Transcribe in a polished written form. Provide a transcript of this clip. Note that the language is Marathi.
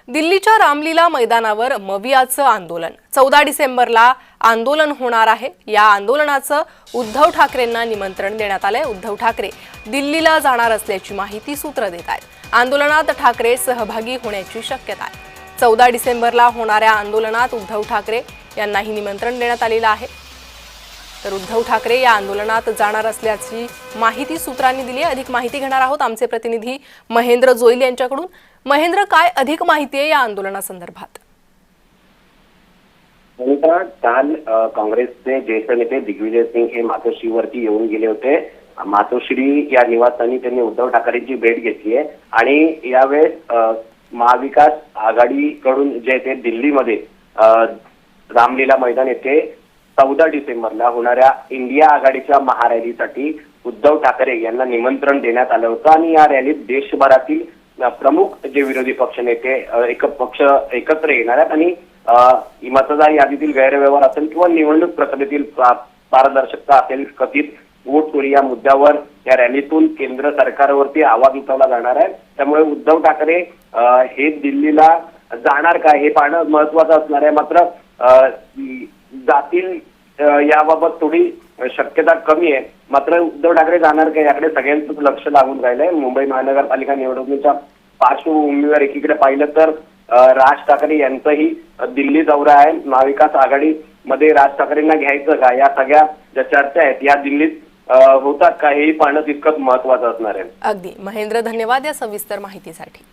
दिल्लीच्या रामलीला मैदानावर मवियाचं आंदोलन 14 डिसेंबरला आंदोलन होणार आहे। या आंदोलनाचं उद्धव ठाकरेंना निमंत्रण देण्यात आलंय। उद्धव ठाकरे दिल्लीला जाणार असल्याची माहिती सूत्र देत आहेत। आंदोलनात ठाकरे सहभागी होण्याची शक्यता आहे। 14 डिसेंबरला होणाऱ्या आंदोलनात उद्धव ठाकरे यांनाही निमंत्रण देण्यात आलेलं आहे। तर उद्धव ठाकरे या आंदोलनात जाणार असल्याची माहिती सूत्रांनी दिली आहे। अधिक माहिती घेणार आहोत आमचे प्रतिनिधी महेंद्र जोईल यांच्याकडून। महेंद्र, काय अधिक माहिती आहे या आंदोलनासंदर्भात? काल काँग्रेसचे ज्येष्ठ नेते दिग्विजय सिंग हे मातोश्रीवरती येऊन गेले होते। मातोश्री या निवासस्थानी त्यांनी उद्धव ठाकरेंची भेट घेतली आहे आणि यावेळेस महाविकास आघाडीकडून जे ते दिल्लीमध्ये रामलीला मैदान येथे 14 डिसेंबरला होणाऱ्या इंडिया आघाडीच्या महारॅलीसाठी उद्धव ठाकरे यांना निमंत्रण देण्यात आलं होतं आणि या रॅलीत देशभरातील प्रमुख जे विरोधी पक्ष नेते पक्ष एकत्र येणार आहेत आणि मतदार यादीतील गैरव्यवहार असेल किंवा निवडणूक प्रक्रियेतील पारदर्शकता असेल, कथित वोट चोरी या मुद्द्यावर या रॅलीतून केंद्र सरकारवरती आवाज उठवला जाणार आहे। त्यामुळे उद्धव ठाकरे हे दिल्लीला जाणार का हे पाहणं महत्वाचं असणार आहे। मात्र जातील याबाबत थोडी शक्यता कमी आहे। मात्र उद्धव ठाकरे जाणार का याकडे सगळ्यांचं लक्ष लागून राहिलंय। मुंबई महानगरपालिका निवडणुकीच्या पार्श्वभूमीवर एकीकडे पाहिलं तर राज ठाकरे यांचाही दिल्ली दौरा आहे। महाविकास आघाडीमध्ये राज ठाकरेंना घ्यायचं का या सगळ्या ज्या चर्चा आहेत या दिल्लीत होतात का हेही पाहणं तितकंच महत्वाचं असणार आहे। अगदी महेंद्र, धन्यवाद या सविस्तर माहितीसाठी।